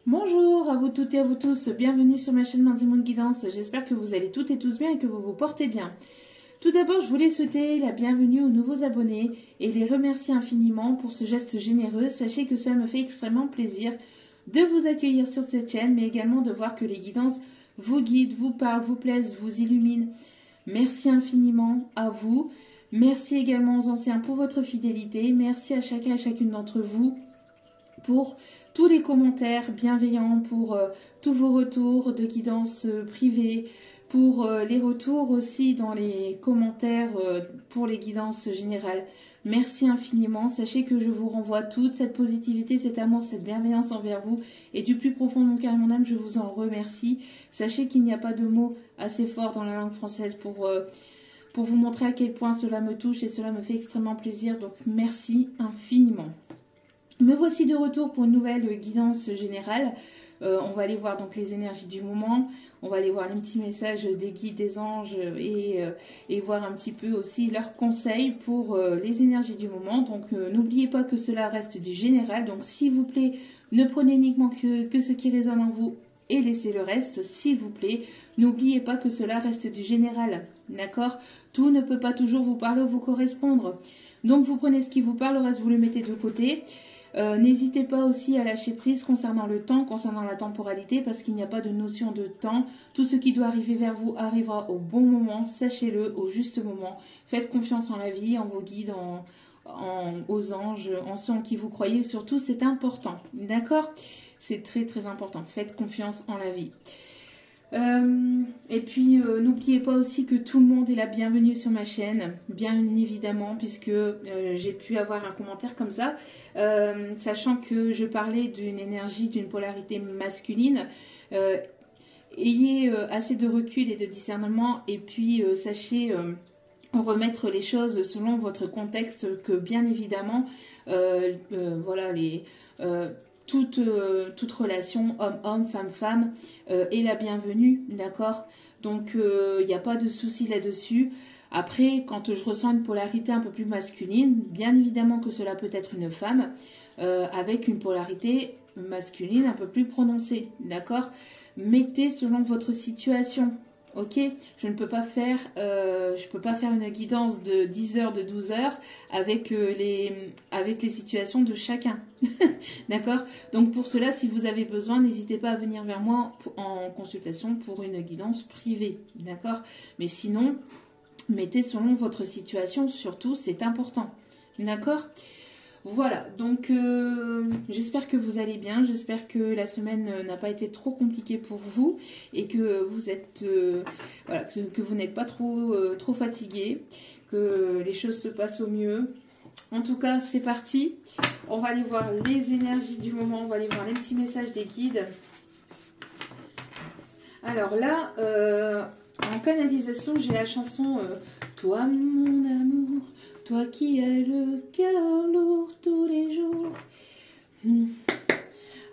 Bonjour à vous toutes et à vous tous, bienvenue sur ma chaîne Mandy Moon Guidance. J'espère que vous allez toutes et tous bien et que vous vous portez bien. Tout d'abord, je voulais souhaiter la bienvenue aux nouveaux abonnés et les remercier infiniment pour ce geste généreux. Sachez que cela me fait extrêmement plaisir de vous accueillir sur cette chaîne, mais également de voir que les guidances vous guident, vous parlent, vous plaisent, vous illuminent. Merci infiniment à vous. Merci également aux anciens pour votre fidélité. Merci à chacun et chacune d'entre vous pour tous les commentaires bienveillants, pour tous vos retours de guidance privée, pour les retours aussi dans les commentaires pour les guidances générales. Merci infiniment. Sachez que je vous renvoie toute cette positivité, cet amour, cette bienveillance envers vous. Et du plus profond de mon cœur et mon âme, je vous en remercie. Sachez qu'il n'y a pas de mots assez forts dans la langue française pour vous montrer à quel point cela me touche et cela me fait extrêmement plaisir. Donc merci infiniment. Me voici de retour pour une nouvelle guidance générale. On va aller voir donc les énergies du moment. On va aller voir les petits messages des guides, des anges et voir un petit peu aussi leurs conseils pour les énergies du moment. Donc n'oubliez pas que cela reste du général. Donc s'il vous plaît, ne prenez uniquement que ce qui résonne en vous et laissez le reste, s'il vous plaît. N'oubliez pas que cela reste du général. D'accord? Tout ne peut pas toujours vous parler ou vous correspondre. Donc vous prenez ce qui vous parle, le reste vous le mettez de côté. N'hésitez pas aussi à lâcher prise concernant le temps, concernant la temporalité, parce qu'il n'y a pas de notion de temps. Tout ce qui doit arriver vers vous arrivera au bon moment, sachez-le, au juste moment. Faites confiance en la vie, en vos guides, aux anges, en ceux en qui vous croyez. Surtout, c'est important, d'accord? C'est très très important. Faites confiance en la vie. Et puis n'oubliez pas aussi que tout le monde est la bienvenue sur ma chaîne, bien évidemment, puisque j'ai pu avoir un commentaire comme ça, sachant que je parlais d'une énergie, d'une polarité masculine. Ayez assez de recul et de discernement, et puis sachez remettre les choses selon votre contexte, que bien évidemment, voilà, toute relation homme-homme, femme-femme est la bienvenue, d'accord? Donc il n'y a pas de souci là-dessus. Après, quand je ressens une polarité un peu plus masculine, bien évidemment que cela peut être une femme avec une polarité masculine un peu plus prononcée, d'accord? Mettez selon votre situation. Ok, je ne peux pas faire, une guidance de 10 heures, de 12 heures avec les situations de chacun. D'accord? Donc pour cela, si vous avez besoin, n'hésitez pas à venir vers moi en consultation pour une guidance privée. D'accord? Mais sinon, mettez selon votre situation, surtout, c'est important. D'accord? Voilà, donc j'espère que vous allez bien, j'espère que la semaine n'a pas été trop compliquée pour vous et que vous êtes, voilà, que vous n'êtes pas trop fatigué, que les choses se passent au mieux. En tout cas, c'est parti. On va aller voir les énergies du moment, on va aller voir les petits messages des guides. Alors là, en canalisation, j'ai la chanson Toi mon amour, toi qui as le cœur lourd tous les jours.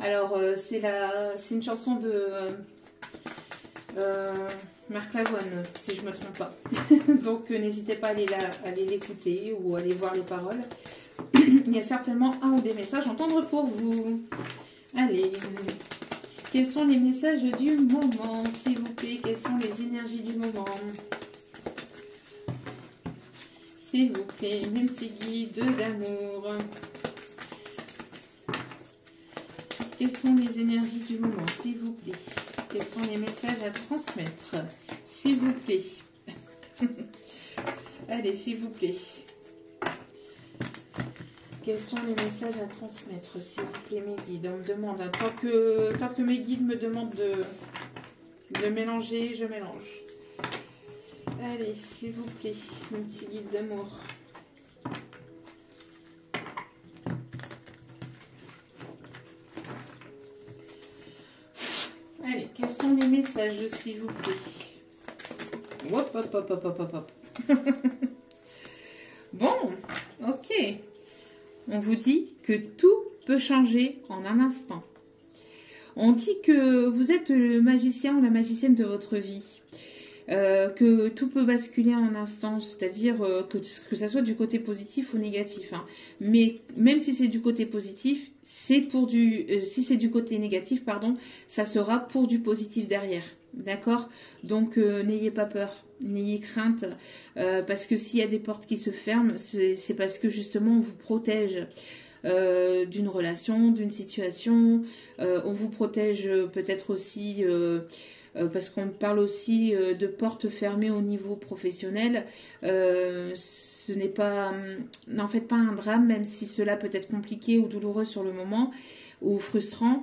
Alors, c'est une chanson de Marc Lavoine, si je ne me trompe pas. Donc, n'hésitez pas à aller l'écouter ou aller voir les paroles. Il y a certainement un ou des messages à entendre pour vous. Allez, quels sont les messages du moment, s'il vous plaît? Quelles sont les énergies du moment? S'il vous plaît, mes petits guides d'amour. Quelles sont les énergies du moment, s'il vous plaît? Quels sont les messages à transmettre, s'il vous plaît? Allez, s'il vous plaît. Quels sont les messages à transmettre, s'il vous plaît, mes guides? On me demande, hein, tant que mes guides me demandent de mélanger, je mélange. Allez, s'il vous plaît, mon petit guide d'amour. Allez, quels sont les messages, s'il vous plaît? Hop, hop, hop, hop, hop, hop, hop. Bon, ok. On vous dit que tout peut changer en un instant. On dit que vous êtes le magicien ou la magicienne de votre vie. que tout peut basculer en un instant, c'est-à-dire que ça soit du côté positif ou négatif. Hein. Mais même si c'est du côté positif, c'est pour si c'est du côté négatif, pardon, ça sera pour du positif derrière. D'accord? Donc n'ayez pas peur, n'ayez crainte, parce que s'il y a des portes qui se ferment, c'est parce que justement on vous protège. D'une relation, d'une situation, on vous protège peut-être aussi parce qu'on parle aussi de portes fermées au niveau professionnel. Ce n'est pas, n'en faites pas un drame, même si cela peut être compliqué ou douloureux sur le moment ou frustrant.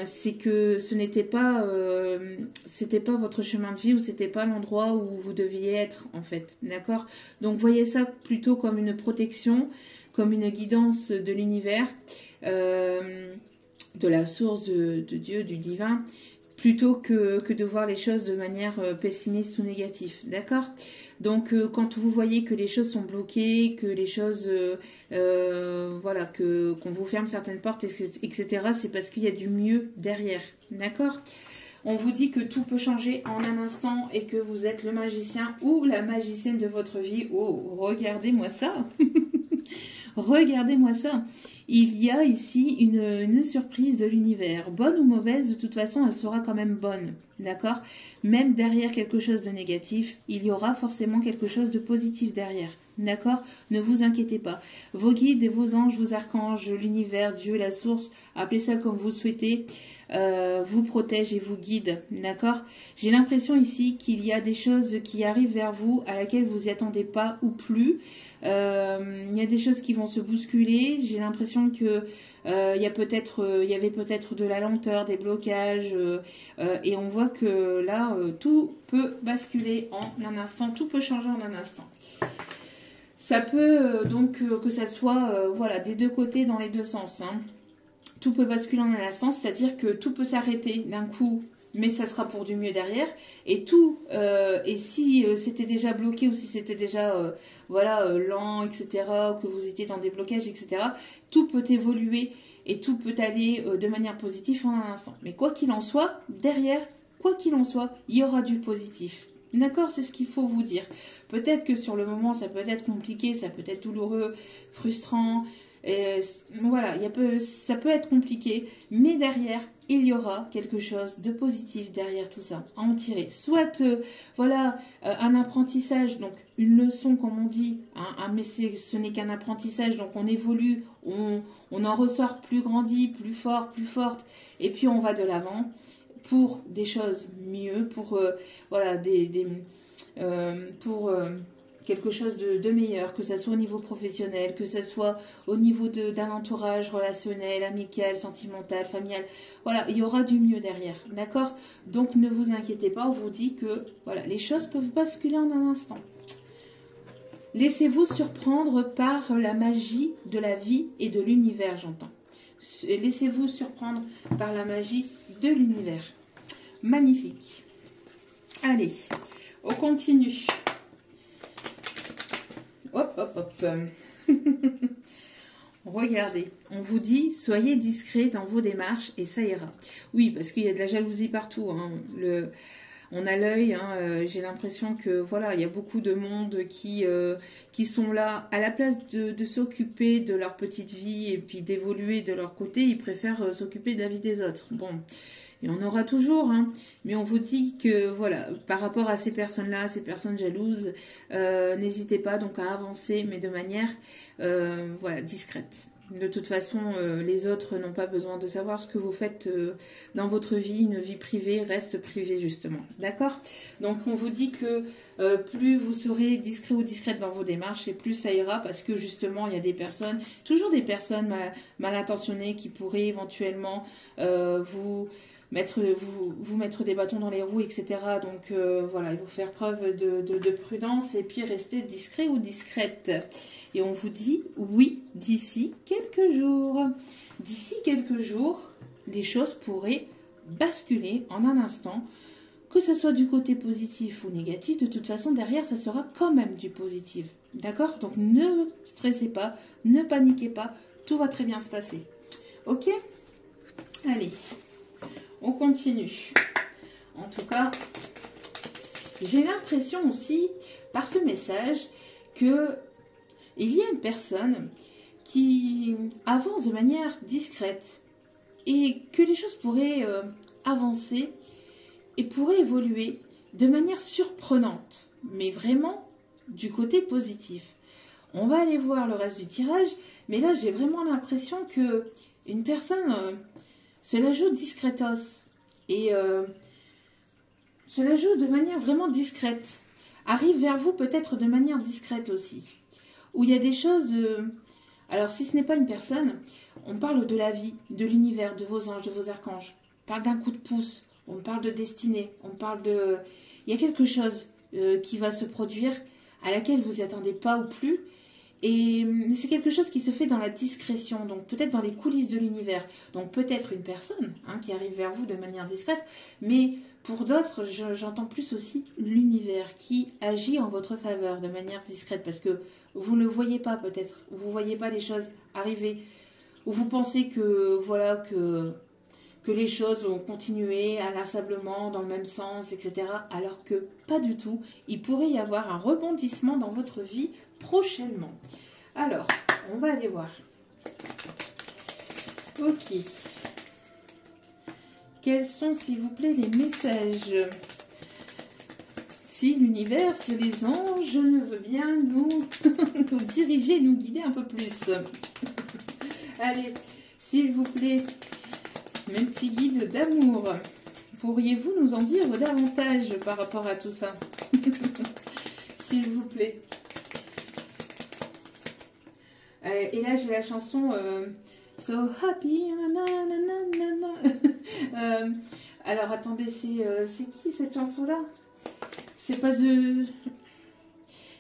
C'est que ce n'était pas, c'était pas votre chemin de vie ou c'était pas l'endroit où vous deviez être en fait, d'accord? Donc voyez ça plutôt comme une protection, comme une guidance de l'univers, de la source de Dieu, du divin, plutôt que de voir les choses de manière pessimiste ou négative, d'accord? Donc quand vous voyez que les choses sont bloquées, que les choses, voilà, qu'on vous ferme certaines portes, etc., c'est parce qu'il y a du mieux derrière, d'accord? On vous dit que tout peut changer en un instant et que vous êtes le magicien ou la magicienne de votre vie. Oh, regardez-moi ça. Regardez-moi ça. Il y a ici une surprise de l'univers. Bonne ou mauvaise, de toute façon, elle sera quand même bonne. D'accord? Même derrière quelque chose de négatif, il y aura forcément quelque chose de positif derrière. D'accord? Ne vous inquiétez pas. Vos guides et vos anges, vos archanges, l'univers, Dieu, la source, appelez ça comme vous souhaitez, vous protègent et vous guident. D'accord? J'ai l'impression ici qu'il y a des choses qui arrivent vers vous à laquelle vous n'y attendez pas ou plus. Il y a des choses qui vont se bousculer. J'ai l'impression que il y avait peut-être de la lenteur, des blocages, et on voit que là, tout peut basculer en un instant, tout peut changer en un instant. Ça peut donc que ça soit voilà, des deux côtés, dans les deux sens. Hein. Tout peut basculer en un instant, c'est-à-dire que tout peut s'arrêter d'un coup, mais ça sera pour du mieux derrière. Et tout, et si c'était déjà bloqué ou si c'était déjà voilà, lent, etc., ou que vous étiez dans des blocages, etc., tout peut évoluer et tout peut aller de manière positive en un instant. Mais quoi qu'il en soit, derrière, quoi qu'il en soit, il y aura du positif. D'accord, c'est ce qu'il faut vous dire. Peut-être que sur le moment, ça peut être compliqué, ça peut être douloureux, frustrant. Voilà, ça peut être compliqué, mais derrière, il y aura quelque chose de positif derrière tout ça, à en tirer. Soit, voilà, un apprentissage, donc une leçon, comme on dit, hein, mais ce n'est qu'un apprentissage, donc on évolue, on en ressort plus grandi, plus fort, plus forte, et puis on va de l'avant pour des choses mieux, pour voilà, pour quelque chose de meilleur, que ce soit au niveau professionnel, que ce soit au niveau d'un entourage relationnel, amical, sentimental, familial. Voilà, il y aura du mieux derrière, d'accord? Donc ne vous inquiétez pas, on vous dit que voilà, les choses peuvent basculer en un instant. Laissez-vous surprendre par la magie de la vie et de l'univers, j'entends. Laissez-vous surprendre par la magie de l'univers. Magnifique. Allez, on continue. Hop, hop, hop. Regardez, on vous dit, soyez discret dans vos démarches et ça ira. Oui, parce qu'il y a de la jalousie partout. Hein. On a l'œil, hein, j'ai l'impression que voilà, il y a beaucoup de monde qui sont là à la place de s'occuper de leur petite vie et puis d'évoluer de leur côté, ils préfèrent s'occuper de la vie des autres. Bon, et on aura toujours, hein, mais on vous dit que voilà, par rapport à ces personnes-là, ces personnes jalouses, n'hésitez pas donc à avancer, mais de manière voilà, discrète. De toute façon, les autres n'ont pas besoin de savoir ce que vous faites dans votre vie. Une vie privée reste privée, justement. D'accord? Donc, on vous dit que plus vous serez discret ou discrète dans vos démarches, et plus ça ira, parce que, justement, il y a des personnes, toujours des personnes mal intentionnées qui pourraient éventuellement vous mettre des bâtons dans les roues, etc. Donc, voilà, il faut faire preuve de prudence et puis rester discret ou discrète. Et on vous dit, oui, d'ici quelques jours. D'ici quelques jours, les choses pourraient basculer en un instant. Que ce soit du côté positif ou négatif, de toute façon, derrière, ça sera quand même du positif. D'accord? Donc, ne stressez pas, ne paniquez pas, tout va très bien se passer. Ok? Allez, on continue. En tout cas, J'ai l'impression aussi, par ce message, que il y a une personne qui avance de manière discrète et que les choses pourraient avancer et pourraient évoluer de manière surprenante, mais vraiment du côté positif. On va aller voir le reste du tirage, mais là j'ai vraiment l'impression que une personne se la joue discretos et se la joue de manière vraiment discrète, arrive vers vous peut-être de manière discrète aussi, où il y a des choses... Alors si ce n'est pas une personne, on parle de la vie, de l'univers, de vos anges, de vos archanges. On parle d'un coup de pouce, on parle de destinée, on parle de... Il y a quelque chose qui va se produire à laquelle vous n'y attendez pas ou plus. Et c'est quelque chose qui se fait dans la discrétion, donc peut-être dans les coulisses de l'univers. Donc peut-être une personne qui arrive vers vous de manière discrète, mais pour d'autres, j'entends plus aussi l'univers qui agit en votre faveur de manière discrète, parce que vous ne le voyez pas peut-être, vous ne voyez pas les choses arriver, ou vous pensez que, voilà, que les choses ont continué inlassablement dans le même sens, etc. Alors que pas du tout, il pourrait y avoir un rebondissement dans votre vie prochainement. Alors, on va aller voir. Ok. Quels sont, s'il vous plaît, les messages? Si l'univers, si les anges ne veut bien nous, nous diriger, nous guider un peu plus. Allez, s'il vous plaît, mes petits guides d'amour, pourriez-vous nous en dire davantage par rapport à tout ça? S'il vous plaît. Et là, j'ai la chanson So Happy. Alors, attendez, c'est qui cette chanson-là? C'est pas The...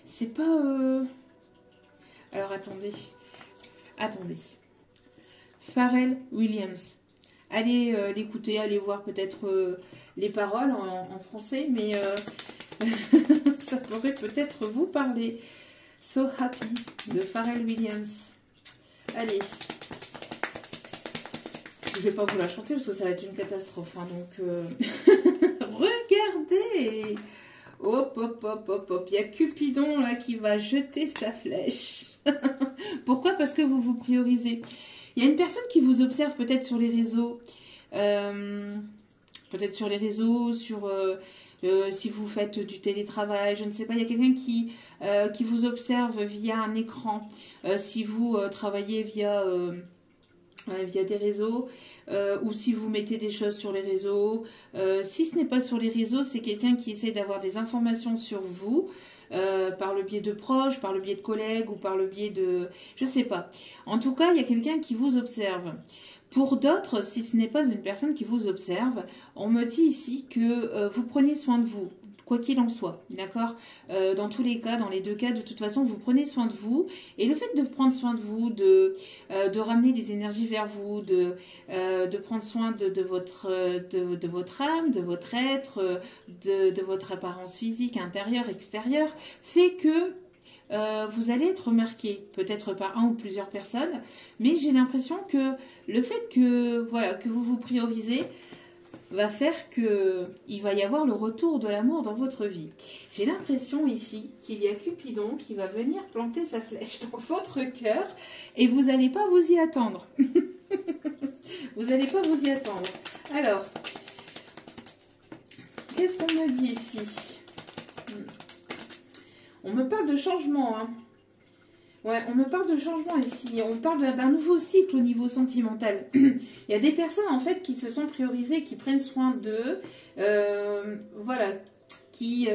C'est pas... Alors, attendez. Attendez. Pharrell Williams. Allez l'écouter, allez voir peut-être les paroles en français, mais ça pourrait peut-être vous parler. So Happy de Pharrell Williams. Allez. Je vais pas vous la chanter parce que ça va être une catastrophe. Hein, donc, regardez. Hop, hop, hop, hop, hop. Il y a Cupidon là qui va jeter sa flèche. Pourquoi? Parce que vous vous priorisez. Il y a une personne qui vous observe peut-être sur les réseaux. Peut-être sur les réseaux, sur... si vous faites du télétravail, je ne sais pas, il y a quelqu'un qui vous observe via un écran. Si vous travaillez via des réseaux, ou si vous mettez des choses sur les réseaux. Si ce n'est pas sur les réseaux, c'est quelqu'un qui essaie d'avoir des informations sur vous, par le biais de proches, par le biais de collègues, ou par le biais de... Je ne sais pas. En tout cas, il y a quelqu'un qui vous observe. Pour d'autres, si ce n'est pas une personne qui vous observe, on me dit ici que vous prenez soin de vous, quoi qu'il en soit, d'accord? Dans tous les cas, dans les deux cas, de toute façon, vous prenez soin de vous. Et le fait de prendre soin de vous, de ramener les énergies vers vous, de prendre soin de votre âme, de votre être, de votre apparence physique, intérieure, extérieure, fait que vous allez être remarqué, peut-être par un ou plusieurs personnes, mais j'ai l'impression que le fait que, voilà, que vous vous priorisez va faire qu'il va y avoir le retour de l'amour dans votre vie. J'ai l'impression ici qu'il y a Cupidon qui va venir planter sa flèche dans votre cœur et vous n'allez pas vous y attendre. Vous n'allez pas vous y attendre. Alors, qu'est-ce qu'on me dit ici? On me parle de changement, hein. Ouais, on me parle de changement ici. On parle d'un nouveau cycle au niveau sentimental. Il y a des personnes, en fait, qui se sont priorisées, qui prennent soin d'eux. Voilà. Qui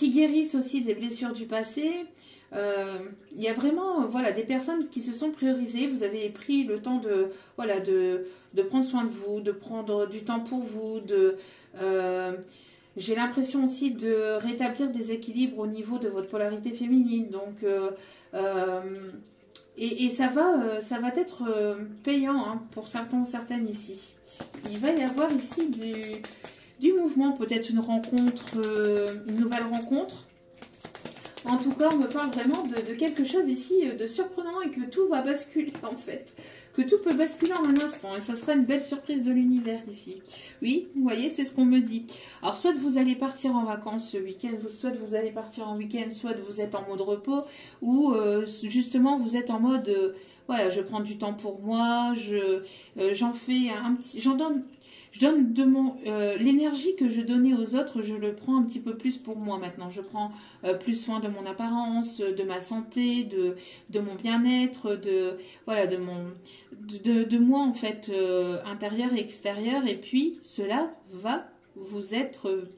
guérissent aussi des blessures du passé. Il y a vraiment, voilà, des personnes qui se sont priorisées. Vous avez pris le temps de, voilà, de prendre soin de vous, de prendre du temps pour vous, j'ai l'impression aussi de rétablir des équilibres au niveau de votre polarité féminine. Donc, et ça va être payant, hein, pour certains, certaines ici. Il va y avoir ici du mouvement, peut-être une rencontre, une nouvelle rencontre. En tout cas, on me parle vraiment de quelque chose ici de surprenant et que tout va basculer en fait. que tout peut basculer en un instant. Et ça sera une belle surprise de l'univers ici. Oui, vous voyez, c'est ce qu'on me dit. Alors, soit vous allez partir en vacances ce week-end, soit vous allez partir en week-end, soit vous êtes en mode repos, ou justement, vous êtes en mode... voilà, je prends du temps pour moi, j'en fais un petit... Je donne de l'énergie que je donnais aux autres, je le prends un petit peu plus pour moi maintenant. Je prends plus soin de mon apparence, de ma santé, de mon bien-être, voilà, de moi en fait, intérieur et extérieur. Et puis cela va vous être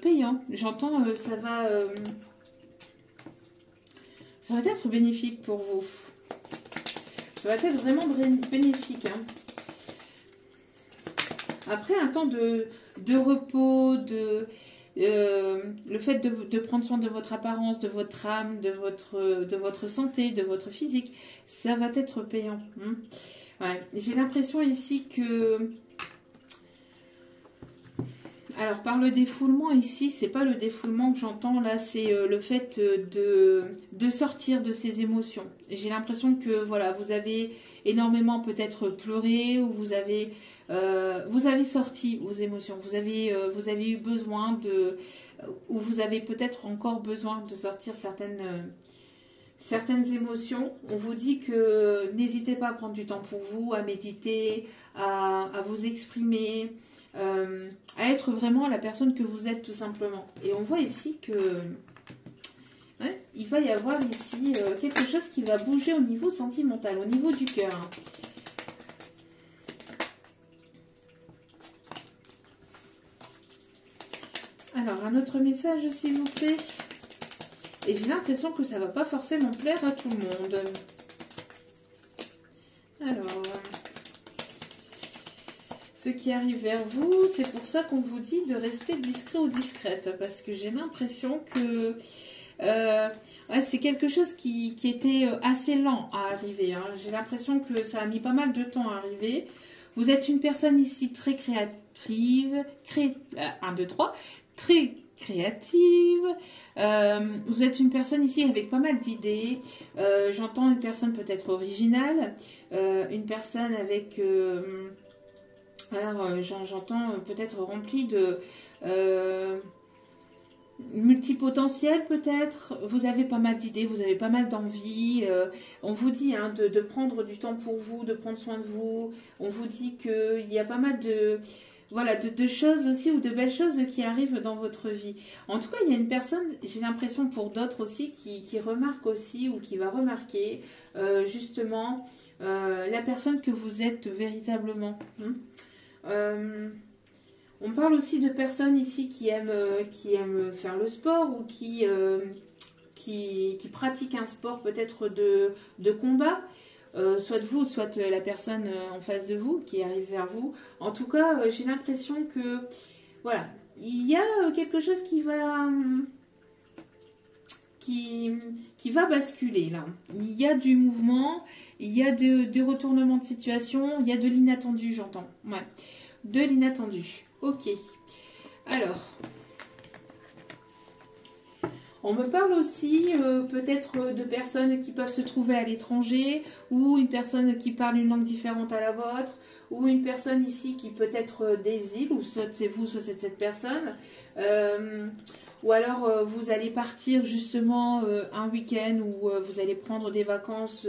payant. J'entends, ça va être bénéfique pour vous. Ça va être vraiment bénéfique, hein. Après un temps de repos, le fait de prendre soin de votre apparence, de votre âme, de votre santé, de votre physique, ça va être payant. Hein. Ouais. J'ai l'impression ici que... Alors, par le défoulement, ici, c'est pas le défoulement que j'entends, là, c'est le fait de sortir de ces émotions. J'ai l'impression que, voilà, vous avez énormément peut-être pleuré, ou vous avez sorti vos émotions, vous avez eu besoin ou vous avez peut-être encore besoin de sortir certaines émotions. On vous dit que n'hésitez pas à prendre du temps pour vous, à méditer, à vous exprimer, à être vraiment la personne que vous êtes tout simplement. Et on voit ici que il va y avoir ici quelque chose qui va bouger au niveau sentimental, au niveau du cœur. Alors, un autre message s'il vous plaît. Et j'ai l'impression que ça ne va pas forcément plaire à tout le monde. Alors... ce qui arrive vers vous, c'est pour ça qu'on vous dit de rester discret ou discrète. Parce que j'ai l'impression que c'est quelque chose qui était assez lent à arriver. Hein. J'ai l'impression que ça a mis pas mal de temps à arriver. Vous êtes une personne ici très créative. 1, 2, 3. Très créative. Vous êtes une personne ici avec pas mal d'idées. J'entends une personne peut-être originale. Une personne avec... alors, j'entends peut-être rempli de multipotentiel peut-être. Vous avez pas mal d'idées, vous avez pas mal d'envie. On vous dit hein, de prendre du temps pour vous, de prendre soin de vous. On vous dit qu'il y a pas mal de... voilà, de choses aussi ou de belles choses qui arrivent dans votre vie. En tout cas, il y a une personne, j'ai l'impression pour d'autres aussi, qui remarque aussi ou qui va remarquer justement la personne que vous êtes véritablement. On parle aussi de personnes ici qui aiment faire le sport ou qui pratiquent un sport peut-être de combat. Soit vous, soit la personne en face de vous qui arrive vers vous. En tout cas, j'ai l'impression que, voilà, il y a quelque chose qui va basculer là. Il y a du mouvement, il y a de retournements de situation, il y a de l'inattendu, j'entends. Ouais, de l'inattendu. Ok. Alors... on me parle aussi peut-être de personnes qui peuvent se trouver à l'étranger ou une personne qui parle une langue différente à la vôtre ou une personne ici qui peut être des îles ou soit c'est vous, soit c'est cette personne. Ou alors vous allez partir justement un week-end où vous allez prendre des vacances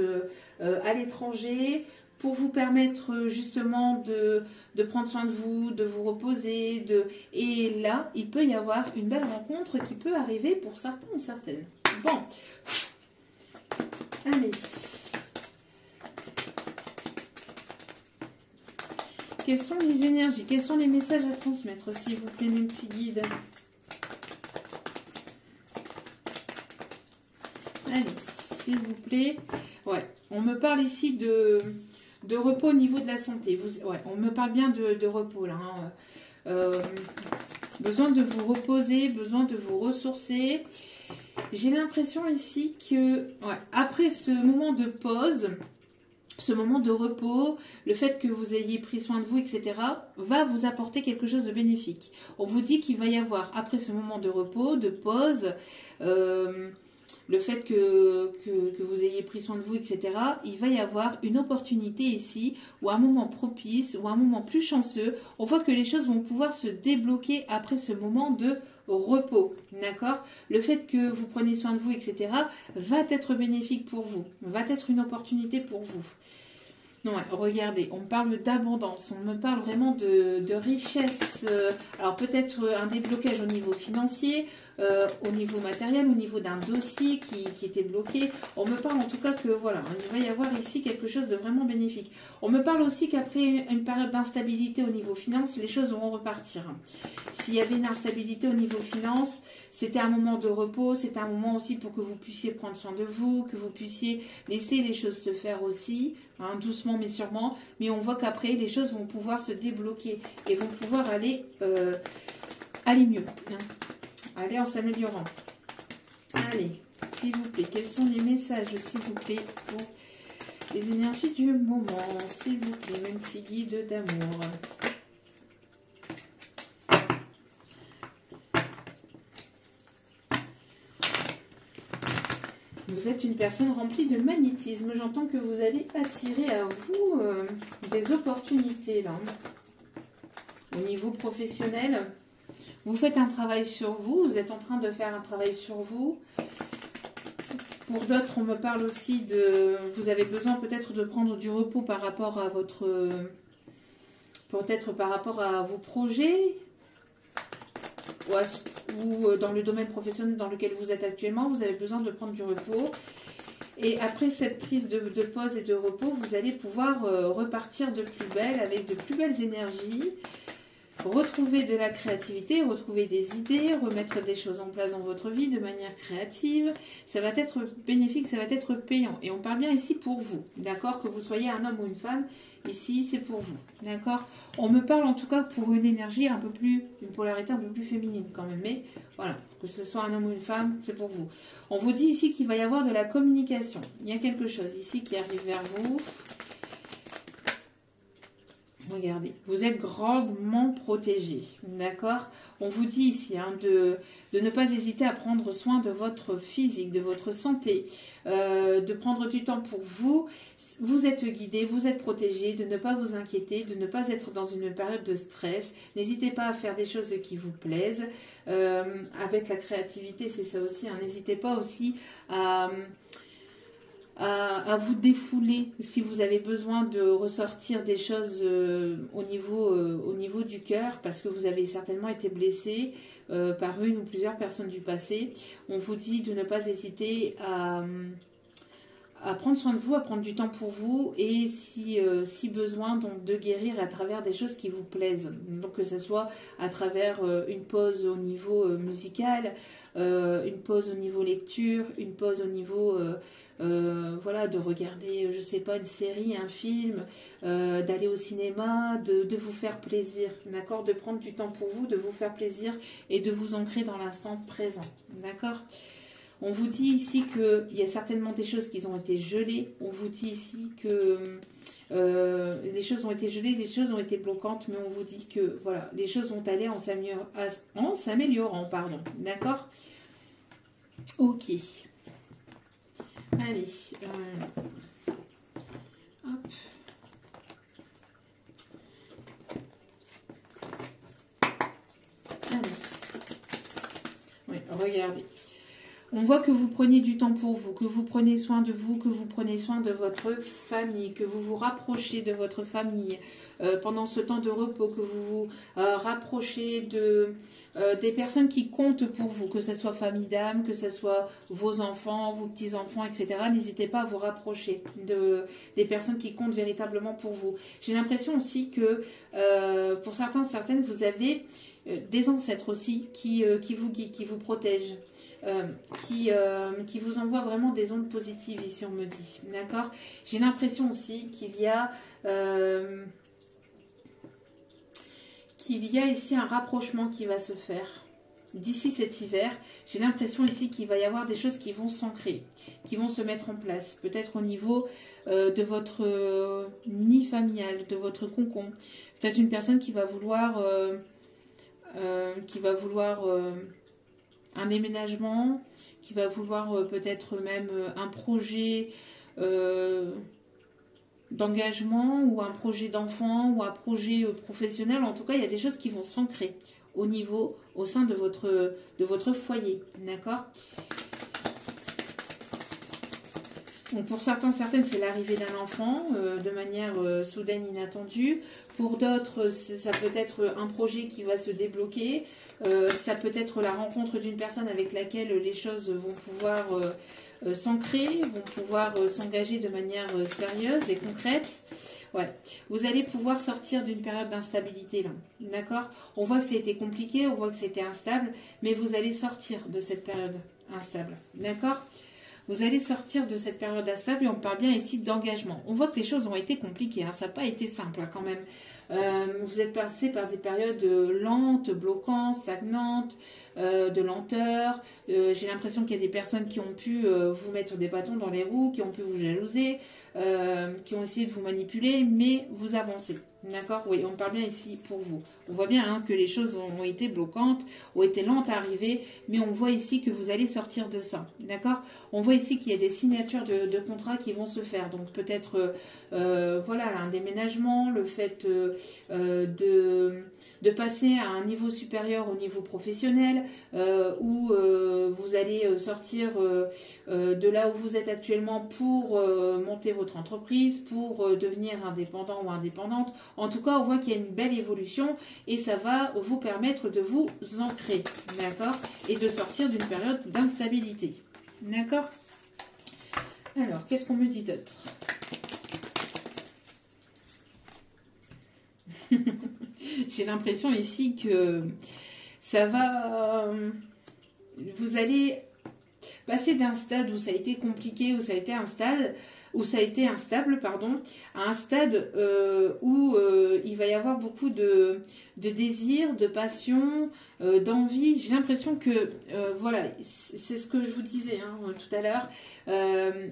à l'étranger pour vous permettre justement de prendre soin de vous reposer. Et là, il peut y avoir une belle rencontre qui peut arriver pour certains ou certaines. Bon, allez. Quelles sont les énergies? Quels sont les messages à transmettre, s'il vous plaît, mes petits guides? Allez, s'il vous plaît. Ouais, on me parle ici de repos au niveau de la santé. Ouais, on me parle bien de repos là. Hein. Besoin de vous reposer, besoin de vous ressourcer. J'ai l'impression ici que ouais, après ce moment de pause, ce moment de repos, le fait que vous ayez pris soin de vous, etc., va vous apporter quelque chose de bénéfique. On vous dit qu'il va y avoir, après ce moment de repos, de pause, le fait que vous ayez pris soin de vous, etc., il va y avoir une opportunité ici, ou un moment propice, ou un moment plus chanceux. On voit que les choses vont pouvoir se débloquer après ce moment de repos, d'accord? Le fait que vous preniez soin de vous, etc., va être bénéfique pour vous, va être une opportunité pour vous. Non, regardez, on me parle d'abondance, on me parle vraiment de richesse. Alors peut-être un déblocage au niveau financier, au niveau matériel, au niveau d'un dossier qui était bloqué. On me parle en tout cas que voilà, il va y avoir ici quelque chose de vraiment bénéfique. On me parle aussi qu'après une période d'instabilité au niveau finance, les choses vont repartir. S'il y avait une instabilité au niveau finance, c'était un moment de repos, c'était un moment aussi pour que vous puissiez prendre soin de vous, que vous puissiez laisser les choses se faire aussi, hein, doucement mais sûrement. Mais on voit qu'après, les choses vont pouvoir se débloquer et vont pouvoir aller mieux, hein, aller en s'améliorant. Allez, s'il vous plaît, quels sont les messages, s'il vous plaît, pour les énergies du moment, s'il vous plaît, même si guide d'amour. Vous êtes une personne remplie de magnétisme. J'entends que vous allez attirer à vous des opportunités là. Au niveau professionnel, vous faites un travail sur vous. Vous êtes en train de faire un travail sur vous. Pour d'autres, on me parle aussi de... Vous avez besoin peut-être de prendre du repos par rapport à votre... Peut-être par rapport à vos projets. Ou dans le domaine professionnel dans lequel vous êtes actuellement, vous avez besoin de prendre du repos. Et après cette prise de pause et de repos, vous allez pouvoir repartir de plus belle, avec de plus belles énergies, retrouver de la créativité, retrouver des idées, remettre des choses en place dans votre vie de manière créative. Ça va être bénéfique, ça va être payant. Et on parle bien ici pour vous, d'accord? Que vous soyez un homme ou une femme, ici c'est pour vous, d'accord? On me parle en tout cas pour une énergie un peu plus, une polarité un peu plus féminine quand même. Mais voilà, que ce soit un homme ou une femme, c'est pour vous. On vous dit ici qu'il va y avoir de la communication. Il y a quelque chose ici qui arrive vers vous. Regardez, vous êtes grandement protégé, d'accord? On vous dit ici hein, de ne pas hésiter à prendre soin de votre physique, de votre santé, de prendre du temps pour vous. Vous êtes guidé, vous êtes protégé, de ne pas vous inquiéter, de ne pas être dans une période de stress. N'hésitez pas à faire des choses qui vous plaisent. Avec la créativité, c'est ça aussi. Hein. N'hésitez pas aussi à vous défouler si vous avez besoin de ressortir des choses au niveau du cœur parce que vous avez certainement été blessé par une ou plusieurs personnes du passé. On vous dit de ne pas hésiter à prendre soin de vous, à prendre du temps pour vous et si besoin donc de guérir à travers des choses qui vous plaisent. Donc que ce soit à travers une pause au niveau musical, une pause au niveau lecture, une pause au niveau voilà, de regarder, je sais pas, une série, un film, d'aller au cinéma, de vous faire plaisir, d'accord? De prendre du temps pour vous, de vous faire plaisir et de vous ancrer dans l'instant présent, d'accord? On vous dit ici qu'il y a certainement des choses qui ont été gelées. On vous dit ici que les choses ont été gelées, les choses ont été bloquantes, mais on vous dit que voilà, les choses vont aller en s'améliorant, pardon. D'accord? Ok. Allez. Hop. Allez. Oui, regardez. On voit que vous prenez du temps pour vous, que vous prenez soin de vous, que vous prenez soin de votre famille, que vous vous rapprochez de votre famille pendant ce temps de repos, que vous vous rapprochez des personnes qui comptent pour vous, que ce soit famille d'âme, que ce soit vos enfants, vos petits-enfants, etc. N'hésitez pas à vous rapprocher des personnes qui comptent véritablement pour vous. J'ai l'impression aussi que pour certains, certaines, vous avez des ancêtres aussi qui vous guident, qui vous protègent. Qui vous envoie vraiment des ondes positives ici on me dit, d'accord? J'ai l'impression aussi qu'il y a ici un rapprochement qui va se faire d'ici cet hiver. J'ai l'impression ici qu'il va y avoir des choses qui vont s'ancrer, qui vont se mettre en place, peut-être au niveau de votre nid familial, de votre cocon, peut-être une personne qui va vouloir un déménagement, qui va vouloir peut-être même un projet d'engagement ou un projet d'enfant ou un projet professionnel. En tout cas, il y a des choses qui vont s'ancrer au sein de votre foyer. D'accord? Donc pour certains, certaines, c'est l'arrivée d'un enfant de manière soudaine, inattendue. Pour d'autres, ça peut être un projet qui va se débloquer. Ça peut être la rencontre d'une personne avec laquelle les choses vont pouvoir s'ancrer, vont pouvoir s'engager de manière sérieuse et concrète. Ouais, vous allez pouvoir sortir d'une période d'instabilité là, d'accord? On voit que c'était compliqué, on voit que c'était instable, mais vous allez sortir de cette période instable, d'accord? Vous allez sortir de cette période instable et on parle bien ici d'engagement. On voit que les choses ont été compliquées, hein, ça n'a pas été simple hein, quand même. Vous êtes passé par des périodes lentes, bloquantes, stagnantes, de lenteur. J'ai l'impression qu'il y a des personnes qui ont pu vous mettre des bâtons dans les roues, qui ont pu vous jalouser, qui ont essayé de vous manipuler, mais vous avancez. D'accord? Oui, on parle bien ici pour vous. On voit bien hein, que les choses ont été bloquantes, ont été lentes à arriver, mais on voit ici que vous allez sortir de ça. D'accord? On voit ici qu'il y a des signatures de contrats qui vont se faire. Donc peut-être voilà, un déménagement, le fait de passer à un niveau supérieur au niveau professionnel, où vous allez sortir de là où vous êtes actuellement pour monter votre entreprise, pour devenir indépendant ou indépendante. En tout cas, on voit qu'il y a une belle évolution et ça va vous permettre de vous ancrer, d'accord? Et de sortir d'une période d'instabilité, d'accord? Alors, qu'est-ce qu'on me dit d'autre? J'ai l'impression ici que ça va... vous allez passer d'un stade où ça a été compliqué, où ça a été instable, pardon, à un stade où il va y avoir beaucoup de désir, de passion, d'envie. J'ai l'impression que, voilà, c'est ce que je vous disais hein, tout à l'heure,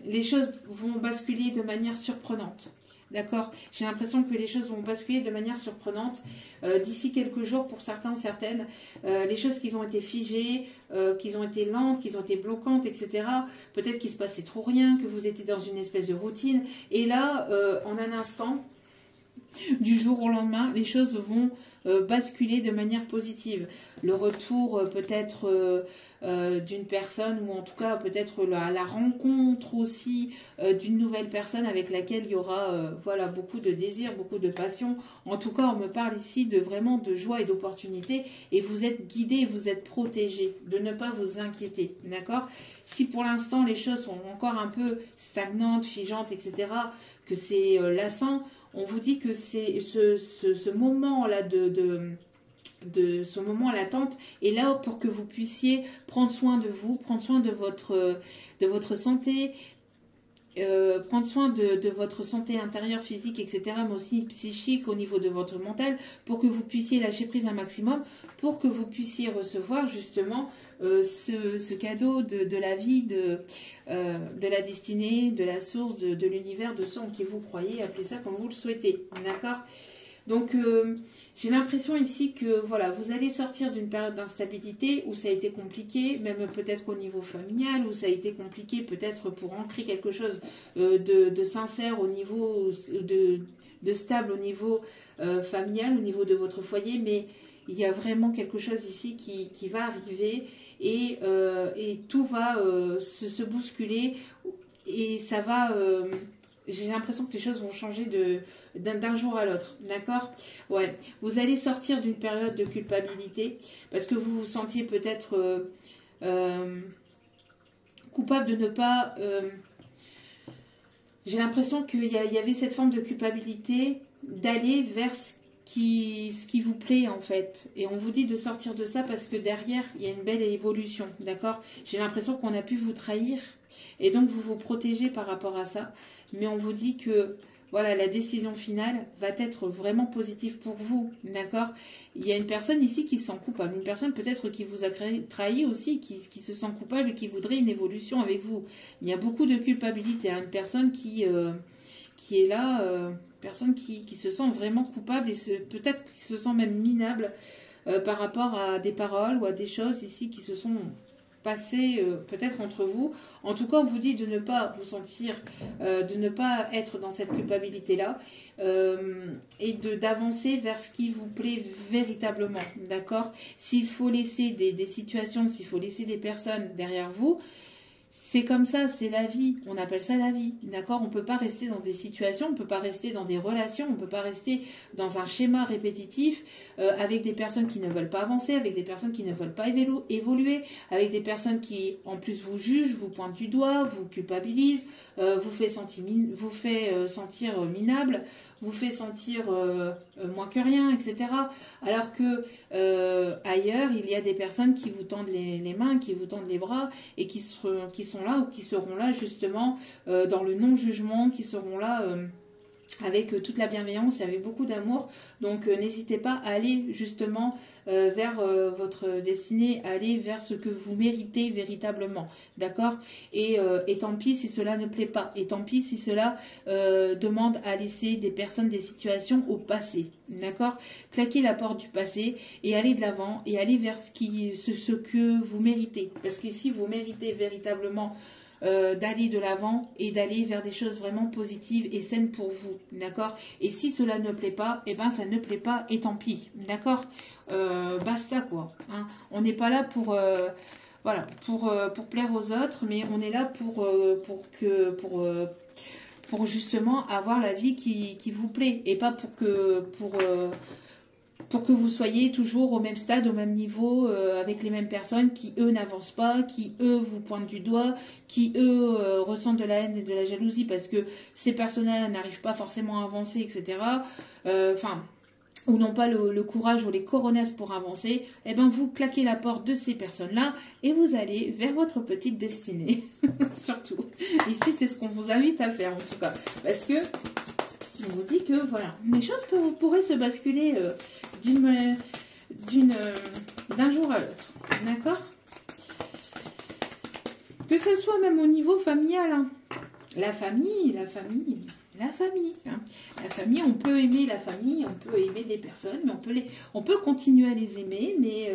les choses vont basculer de manière surprenante. D'accord? J'ai l'impression que les choses vont basculer de manière surprenante d'ici quelques jours pour certains, certaines. Les choses qui ont été figées, qui ont été lentes, qui ont été bloquantes, etc. Peut-être qu'il se passait trop rien, que vous étiez dans une espèce de routine. Et là, en un instant, du jour au lendemain, les choses vont basculer de manière positive. Le retour peut-être d'une personne ou en tout cas peut-être la rencontre aussi d'une nouvelle personne avec laquelle il y aura voilà, beaucoup de désir, beaucoup de passion. En tout cas, on me parle ici de vraiment de joie et d'opportunité et vous êtes guidé, vous êtes protégé de ne pas vous inquiéter, d'accord? Si pour l'instant les choses sont encore un peu stagnantes, figeantes, etc., que c'est lassant, on vous dit que c'est ce moment-là de ce moment à l'attente est là pour que vous puissiez prendre soin de vous, prendre soin de votre santé, prendre soin de votre santé intérieure, physique, etc., mais aussi psychique au niveau de votre mental, pour que vous puissiez lâcher prise un maximum, pour que vous puissiez recevoir justement ce cadeau de la vie, de la destinée, de la source, de l'univers, de ce en qui vous croyez, appelez ça comme vous le souhaitez, d'accord? Donc, j'ai l'impression ici que voilà, vous allez sortir d'une période d'instabilité où ça a été compliqué, même peut-être au niveau familial, où ça a été compliqué peut-être pour ancrer quelque chose de sincère au niveau, de stable au niveau familial, au niveau de votre foyer, mais il y a vraiment quelque chose ici qui va arriver et tout va se bousculer et ça va... j'ai l'impression que les choses vont changer d'un jour à l'autre, d'accord? Ouais, vous allez sortir d'une période de culpabilité parce que vous vous sentiez peut-être coupable de ne pas... j'ai l'impression qu'il y avait cette forme de culpabilité d'aller vers ce qui vous plaît en fait. Et on vous dit de sortir de ça parce que derrière, il y a une belle évolution, d'accord? J'ai l'impression qu'on a pu vous trahir et donc vous vous protégez par rapport à ça. Mais on vous dit que voilà, la décision finale va être vraiment positive pour vous, d'accord? Il y a une personne ici qui se sent coupable, une personne peut-être qui vous a trahi aussi, qui se sent coupable et qui voudrait une évolution avec vous. Il y a beaucoup de culpabilité, hein, une personne qui est là, personne qui se sent vraiment coupable et peut-être qui se sent même minable par rapport à des paroles ou à des choses ici qui se sont passer peut-être entre vous. En tout cas, on vous dit de ne pas vous sentir, de ne pas être dans cette culpabilité-là et d'avancer vers ce qui vous plaît véritablement, d'accord? S'il faut laisser des situations, s'il faut laisser des personnes derrière vous, c'est comme ça, c'est la vie, on appelle ça la vie, d'accord? On ne peut pas rester dans des situations, on ne peut pas rester dans des relations, on ne peut pas rester dans un schéma répétitif avec des personnes qui ne veulent pas avancer, avec des personnes qui ne veulent pas évoluer, avec des personnes qui en plus vous jugent, vous pointent du doigt, vous culpabilisent, vous fait sentir minable, vous fait sentir moins que rien, etc. Alors que ailleurs, il y a des personnes qui vous tendent les mains, qui vous tendent les bras et qui sont là ou qui seront là justement dans le non-jugement, qui seront là avec toute la bienveillance et avec beaucoup d'amour. Donc n'hésitez pas à aller justement vers votre destinée, à aller vers ce que vous méritez véritablement, d'accord? Et tant pis si cela ne plaît pas, et tant pis si cela demande à laisser des personnes, des situations au passé, d'accord? Claquez la porte du passé et allez de l'avant et allez vers ce que vous méritez, parce que si vous méritez véritablement d'aller de l'avant et d'aller vers des choses vraiment positives et saines pour vous, d'accord? Et si cela ne plaît pas, eh ben ça ne plaît pas et tant pis, d'accord? Basta quoi, hein. On n'est pas là pour voilà, pour plaire aux autres, mais on est là pour justement avoir la vie qui vous plaît et pas pour que vous soyez toujours au même stade, au même niveau, avec les mêmes personnes qui, eux, n'avancent pas, qui, eux, vous pointent du doigt, qui, eux, ressentent de la haine et de la jalousie parce que ces personnes-là n'arrivent pas forcément à avancer, etc. Ou n'ont pas le courage ou les coronesses pour avancer, eh bien, vous claquez la porte de ces personnes-là et vous allez vers votre petite destinée. Surtout. Ici, c'est ce qu'on vous invite à faire, en tout cas. Parce que on vous dit que, voilà, les choses pourraient se basculer d'un jour à l'autre, d'accord? Que ce soit même au niveau familial, hein. La famille, hein. La famille, on peut aimer la famille, on peut aimer des personnes, mais on peut continuer à les aimer, mais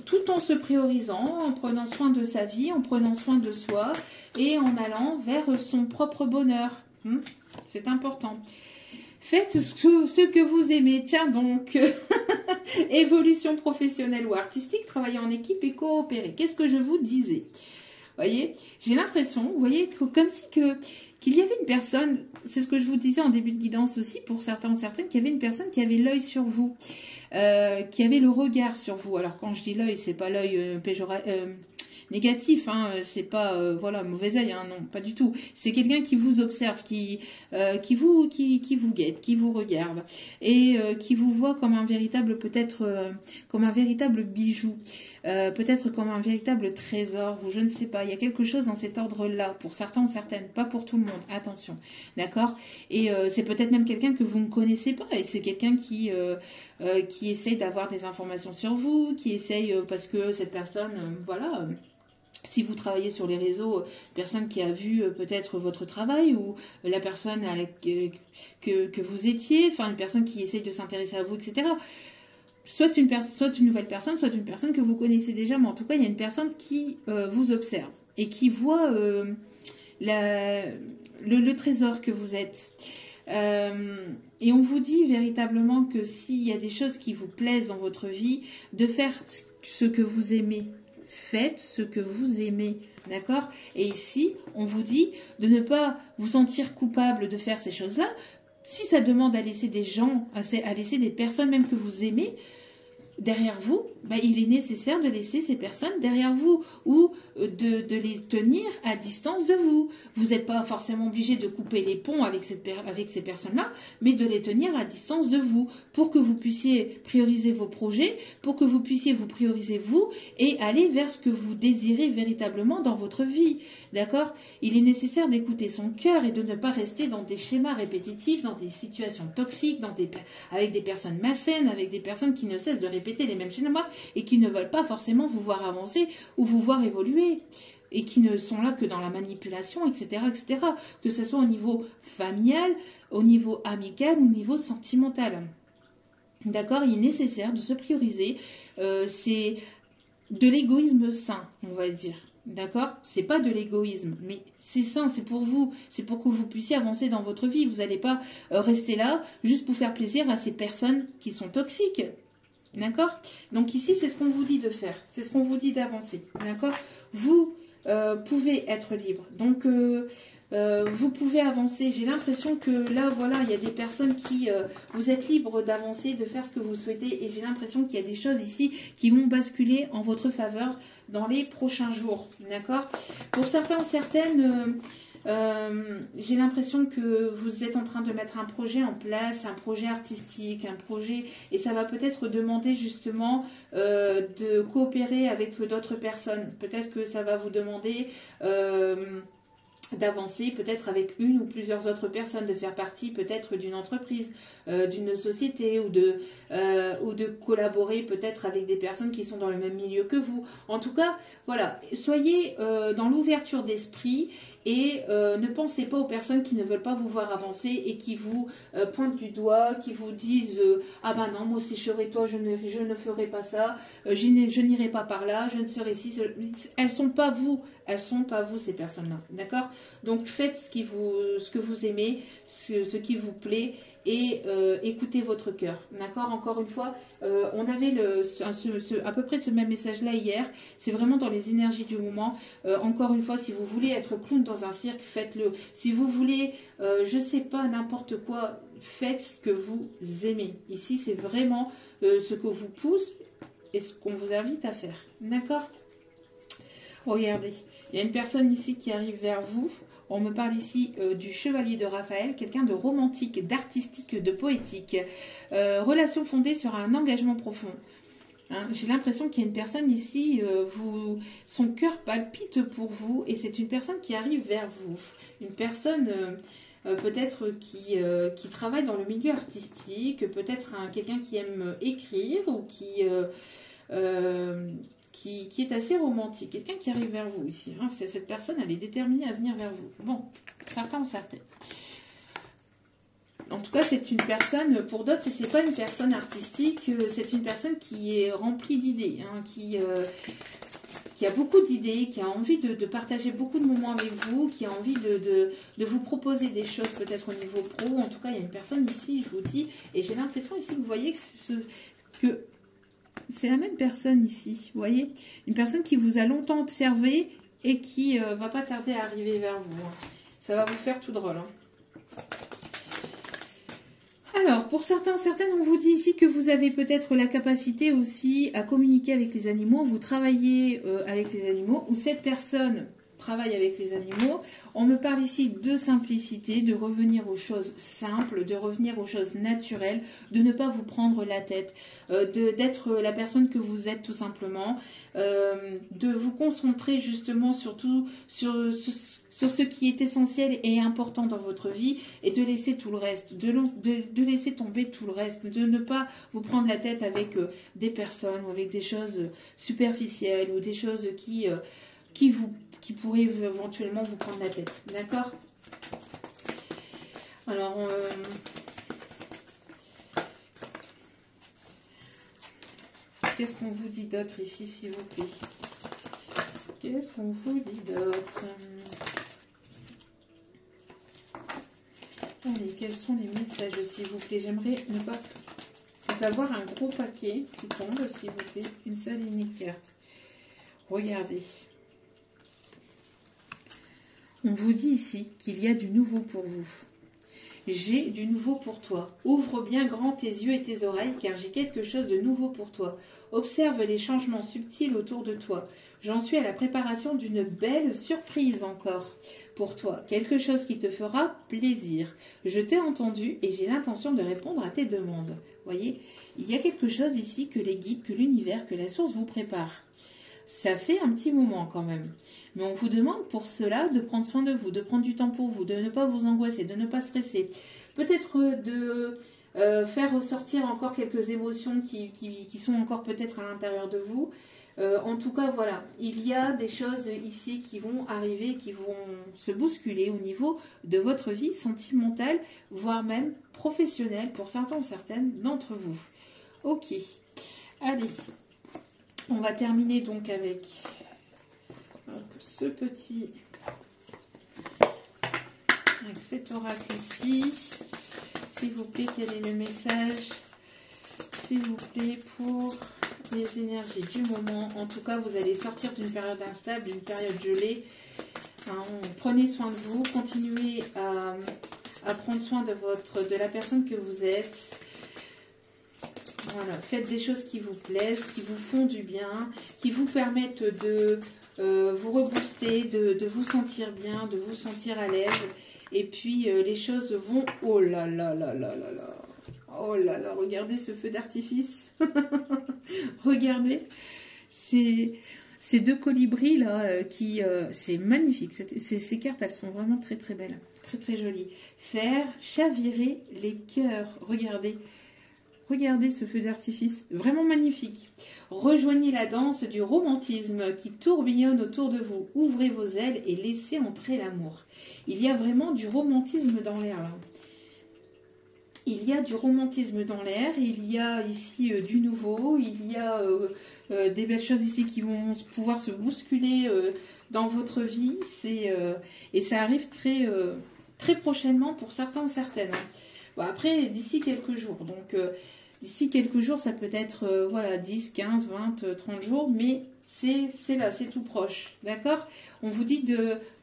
tout en se priorisant, en prenant soin de sa vie, en prenant soin de soi et en allant vers son propre bonheur. C'est important. Faites ce que vous aimez. Tiens donc, évolution professionnelle ou artistique, travailler en équipe et coopérer. Qu'est-ce que je vous disais? Voyez, j'ai l'impression, vous voyez, comme si qu'il y avait une personne, c'est ce que je vous disais en début de guidance aussi, pour certains ou certaines, qu'il y avait une personne qui avait l'œil sur vous, qui avait le regard sur vous. Alors quand je dis l'œil, c'est pas l'œil négatif, hein, c'est pas voilà, mauvais œil, hein, non, pas du tout. C'est quelqu'un qui vous observe, qui vous guette, qui vous regarde et qui vous voit comme un véritable comme un véritable bijou, peut-être comme un véritable trésor, ou je ne sais pas. Il y a quelque chose dans cet ordre-là pour certains ou certaines, pas pour tout le monde. Attention, d'accord? Et c'est peut-être même quelqu'un que vous ne connaissez pas et c'est quelqu'un qui essaye d'avoir des informations sur vous, qui essaye parce que cette personne, voilà. Si vous travaillez sur les réseaux, personne qui a vu peut-être votre travail ou la personne que vous étiez, enfin une personne qui essaye de s'intéresser à vous, etc. Soit une nouvelle personne, soit une personne que vous connaissez déjà, mais en tout cas, il y a une personne qui vous observe et qui voit le trésor que vous êtes. Et on vous dit véritablement que s'il y a des choses qui vous plaisent dans votre vie, de faire ce que vous aimez. Faites ce que vous aimez, d'accord? Et ici, on vous dit de ne pas vous sentir coupable de faire ces choses-là. Si ça demande à laisser des gens, à laisser des personnes même que vous aimez derrière vous, il est nécessaire de laisser ces personnes derrière vous ou de les tenir à distance de vous. Vous n'êtes pas forcément obligé de couper les ponts avec ces personnes-là, mais de les tenir à distance de vous pour que vous puissiez prioriser vos projets, pour que vous puissiez vous prioriser vous et aller vers ce que vous désirez véritablement dans votre vie. D'accord? Il est nécessaire d'écouter son cœur et de ne pas rester dans des schémas répétitifs, dans des situations toxiques, avec des personnes malsaines, avec des personnes qui ne cessent de répéter les mêmes schémas et qui ne veulent pas forcément vous voir avancer ou vous voir évoluer et qui ne sont là que dans la manipulation, etc., etc., que ce soit au niveau familial, au niveau amical ou au niveau sentimental. D'accord? Il est nécessaire de se prioriser. C'est de l'égoïsme sain, on va dire. D'accord? C'est pas de l'égoïsme, mais c'est sain, c'est pour vous. C'est pour que vous puissiez avancer dans votre vie. Vous n'allez pas rester là juste pour faire plaisir à ces personnes qui sont toxiques. D'accord? Donc ici, c'est ce qu'on vous dit de faire. C'est ce qu'on vous dit d'avancer. D'accord? Vous pouvez être libre. Donc, vous pouvez avancer. J'ai l'impression que là, voilà, il y a des personnes qui... vous êtes libre d'avancer, de faire ce que vous souhaitez. Et j'ai l'impression qu'il y a des choses ici qui vont basculer en votre faveur dans les prochains jours. D'accord? Pour certains ou certaines... j'ai l'impression que vous êtes en train de mettre un projet en place, un projet artistique, un projet, et ça va peut-être demander justement de coopérer avec d'autres personnes. Peut-être que ça va vous demander d'avancer peut-être avec une ou plusieurs autres personnes, de faire partie peut-être d'une entreprise, d'une société ou de collaborer peut-être avec des personnes qui sont dans le même milieu que vous. En tout cas, voilà, soyez dans l'ouverture d'esprit et ne pensez pas aux personnes qui ne veulent pas vous voir avancer et qui vous pointent du doigt, qui vous disent ah ben non, moi si je serais toi, je ne ferai pas ça, je n'irai pas par là, je ne serai si... Elles sont pas vous ces personnes-là, d'accord? Donc faites ce que vous aimez, ce qui vous plaît et écoutez votre cœur, d'accord? Encore une fois, on avait à peu près ce même message-là hier, c'est vraiment dans les énergies du moment. Encore une fois, si vous voulez être clown dans un cirque, faites-le. Si vous voulez, je sais pas, n'importe quoi, faites ce que vous aimez. Ici, c'est vraiment ce que vous pousse et ce qu'on vous invite à faire, d'accord? Regardez, il y a une personne ici qui arrive vers vous. On me parle ici du chevalier de Raphaël, quelqu'un de romantique, d'artistique, de poétique. Relation fondée sur un engagement profond. Hein, j'ai l'impression qu'il y a une personne ici, son cœur palpite pour vous et c'est une personne qui arrive vers vous. Une personne peut-être qui travaille dans le milieu artistique, peut-être quelqu'un qui aime écrire ou qui est assez romantique, quelqu'un qui arrive vers vous ici. Hein. Cette personne, elle est déterminée à venir vers vous. Bon, certains ou certaines. En tout cas, c'est une personne, pour d'autres, ce n'est pas une personne artistique, c'est une personne qui est remplie d'idées, hein, qui a beaucoup d'idées, qui a envie de partager beaucoup de moments avec vous, qui a envie de vous proposer des choses peut-être au niveau pro. En tout cas, il y a une personne ici, je vous dis, et j'ai l'impression ici que vous voyez que c'est la même personne ici, vous voyez, une personne qui vous a longtemps observé et qui va pas tarder à arriver vers vous. Ça va vous faire tout drôle. Hein. Alors, pour certains, certaines, on vous dit ici que vous avez peut-être la capacité aussi à communiquer avec les animaux, vous travaillez avec les animaux, ou cette personne travaille avec les animaux. On me parle ici de simplicité, de revenir aux choses simples, de revenir aux choses naturelles, de ne pas vous prendre la tête, d'être la personne que vous êtes tout simplement, de vous concentrer justement surtout sur ce qui est essentiel et important dans votre vie et de laisser tout le reste, de laisser tomber tout le reste, de ne pas vous prendre la tête avec des personnes ou avec des choses superficielles ou des choses qui pourraient éventuellement vous prendre la tête. D'accord? Alors, qu'est-ce qu'on vous dit d'autre ici, s'il vous plaît? Qu'est-ce qu'on vous dit d'autre? Allez, quels sont les messages, s'il vous plaît? J'aimerais ne pas avoir un gros paquet qui tombe, s'il vous plaît. Une seule et unique carte. Regardez. On vous dit ici qu'il y a du nouveau pour vous. J'ai du nouveau pour toi. Ouvre bien grand tes yeux et tes oreilles, car j'ai quelque chose de nouveau pour toi. Observe les changements subtils autour de toi. J'en suis à la préparation d'une belle surprise encore pour toi. Quelque chose qui te fera plaisir. Je t'ai entendu et j'ai l'intention de répondre à tes demandes. Voyez, il y a quelque chose ici que les guides, que l'univers, que la source vous prépare. Ça fait un petit moment quand même. Mais on vous demande pour cela de prendre soin de vous, de prendre du temps pour vous, de ne pas vous angoisser, de ne pas stresser. Peut-être de faire ressortir encore quelques émotions qui sont encore peut-être à l'intérieur de vous. En tout cas, voilà, il y a des choses ici qui vont arriver, qui vont se bousculer au niveau de votre vie sentimentale, voire même professionnelle pour certains ou certaines d'entre vous. Ok, allez. On va terminer donc avec ce petit, avec cet oracle ici. S'il vous plaît, quel est le message, s'il vous plaît, pour les énergies du moment? En tout cas, vous allez sortir d'une période instable, d'une période gelée. Hein, prenez soin de vous, continuez à prendre soin de la personne que vous êtes. Voilà, faites des choses qui vous plaisent, qui vous font du bien, qui vous permettent de vous rebooster, de vous sentir bien, de vous sentir à l'aise. Et puis, les choses vont... Oh là là là là là là. Oh là là, regardez ce feu d'artifice. Regardez. Ces deux colibris là, c'est magnifique. Ces cartes, elles sont vraiment très très belles. Très très jolies. Faire chavirer les cœurs. Regardez. Regardez ce feu d'artifice, vraiment magnifique. Rejoignez la danse du romantisme qui tourbillonne autour de vous. Ouvrez vos ailes et laissez entrer l'amour. Il y a vraiment du romantisme dans l'air là. Il y a du romantisme dans l'air, il y a ici du nouveau, il y a des belles choses ici qui vont pouvoir se bousculer dans votre vie. Et ça arrive très, très prochainement pour certains, certaines. Bon, après, d'ici quelques jours. Donc, d'ici quelques jours, ça peut être voilà, 10, 15, 20, 30 jours, mais c'est là, c'est tout proche. D'accord? On vous dit,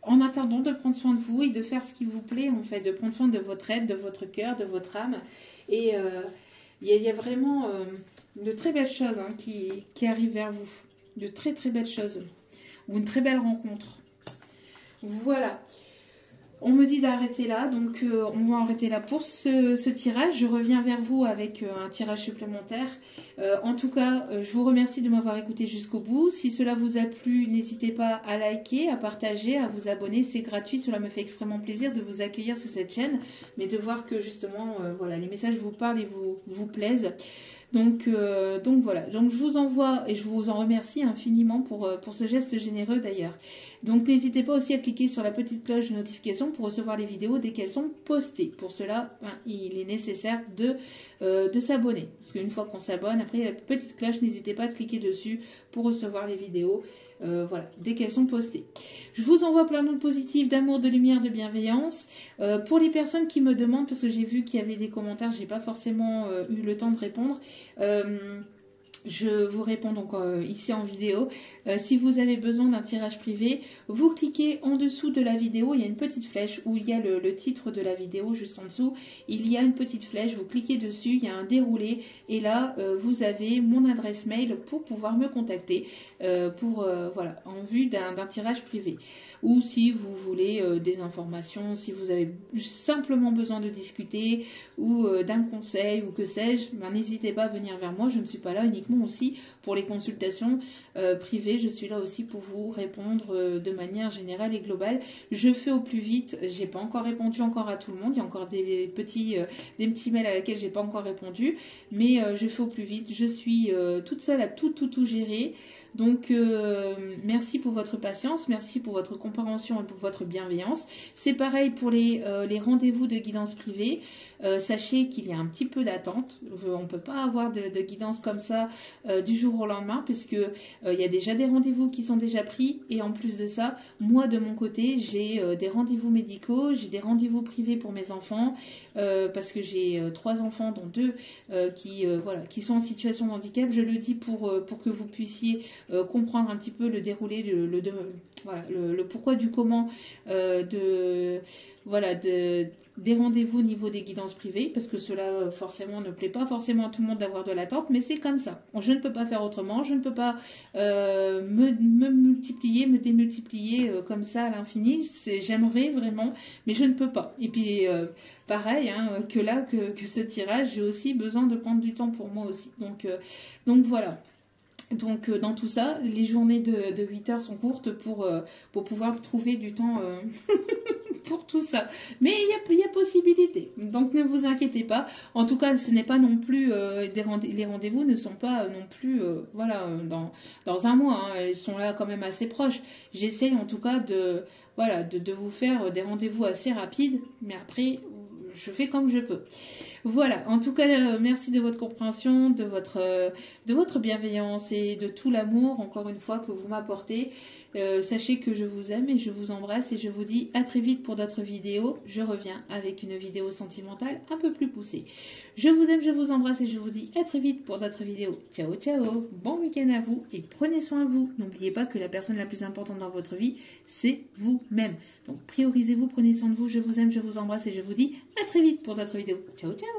en attendant, de prendre soin de vous et de faire ce qui vous plaît, en fait, de prendre soin de votre aide, de votre cœur, de votre âme. Et il y a vraiment de très belles choses hein, qui arrivent vers vous. De très, très belles choses. Ou une très belle rencontre. Voilà. On me dit d'arrêter là, donc on va arrêter là pour ce tirage. Je reviens vers vous avec un tirage supplémentaire. En tout cas, je vous remercie de m'avoir écouté jusqu'au bout. Si cela vous a plu, n'hésitez pas à liker, à partager, à vous abonner. C'est gratuit, cela me fait extrêmement plaisir de vous accueillir sur cette chaîne, mais de voir que justement, voilà, les messages vous parlent et vous plaisent. Donc voilà, donc je vous envoie et je vous en remercie infiniment pour ce geste généreux d'ailleurs. Donc n'hésitez pas aussi à cliquer sur la petite cloche de notification pour recevoir les vidéos dès qu'elles sont postées. Pour cela, il est nécessaire de s'abonner. Parce qu'une fois qu'on s'abonne, après il y a la petite cloche, n'hésitez pas à cliquer dessus pour recevoir les vidéos. Voilà, dès qu'elles sont postées. Je vous envoie plein de positifs, d'amour, de lumière, de bienveillance. Pour les personnes qui me demandent, parce que j'ai vu qu'il y avait des commentaires, j'ai pas forcément eu le temps de répondre. Je vous réponds donc ici en vidéo. Si vous avez besoin d'un tirage privé, vous cliquez en dessous de la vidéo, il y a une petite flèche où il y a le titre de la vidéo juste en dessous. Il y a une petite flèche, vous cliquez dessus, il y a un déroulé et là vous avez mon adresse mail pour pouvoir me contacter voilà, en vue d'un tirage privé. Ou si vous voulez des informations, si vous avez simplement besoin de discuter ou d'un conseil ou que sais-je, n'hésitez pas à venir vers moi, je ne suis pas là uniquement aussi pour les consultations privées, je suis là aussi pour vous répondre de manière générale et globale. Je fais au plus vite, j'ai pas encore répondu encore à tout le monde, il y a encore des petits mails à laquelle j'ai pas encore répondu, mais je fais au plus vite, je suis toute seule à tout gérer. Donc merci pour votre patience, merci pour votre compréhension et pour votre bienveillance. C'est pareil pour les rendez-vous de guidance privée. Sachez qu'il y a un petit peu d'attente. On ne peut pas avoir de guidance comme ça du jour au lendemain, puisque il y a déjà des rendez-vous qui sont déjà pris. Et en plus de ça, moi de mon côté, j'ai des rendez-vous médicaux, j'ai des rendez-vous privés pour mes enfants, parce que j'ai 3 enfants, dont 2 qui sont en situation de handicap. Je le dis pour que vous puissiez comprendre un petit peu le déroulé, le pourquoi du comment des rendez-vous au niveau des guidances privées, parce que cela forcément ne plaît pas forcément à tout le monde d'avoir de l'attente, mais c'est comme ça. Je ne peux pas faire autrement, je ne peux pas me multiplier, me démultiplier comme ça à l'infini. J'aimerais vraiment, mais je ne peux pas. Et puis pareil, hein, que là, que ce tirage, j'ai aussi besoin de prendre du temps pour moi aussi. Donc voilà. Donc dans tout ça, les journées de 8 heures sont courtes pour pouvoir trouver du temps pour tout ça. Mais il y a possibilité. Donc ne vous inquiétez pas. En tout cas, ce n'est pas non plus les rendez-vous ne sont pas non plus dans un mois. Hein. Ils sont là quand même assez proches. J'essaye en tout cas de vous faire des rendez-vous assez rapides. Mais après, je fais comme je peux. Voilà, en tout cas, merci de votre compréhension, de votre bienveillance et de tout l'amour, encore une fois, que vous m'apportez. Sachez que je vous aime et je vous embrasse et je vous dis à très vite pour d'autres vidéos. Je reviens avec une vidéo sentimentale un peu plus poussée. Je vous aime, je vous embrasse et je vous dis à très vite pour d'autres vidéos. Ciao, ciao, bon week-end à vous et prenez soin de vous. N'oubliez pas que la personne la plus importante dans votre vie, c'est vous-même. Donc priorisez-vous, prenez soin de vous, je vous aime, je vous embrasse et je vous dis à très vite pour d'autres vidéos. Ciao, ciao.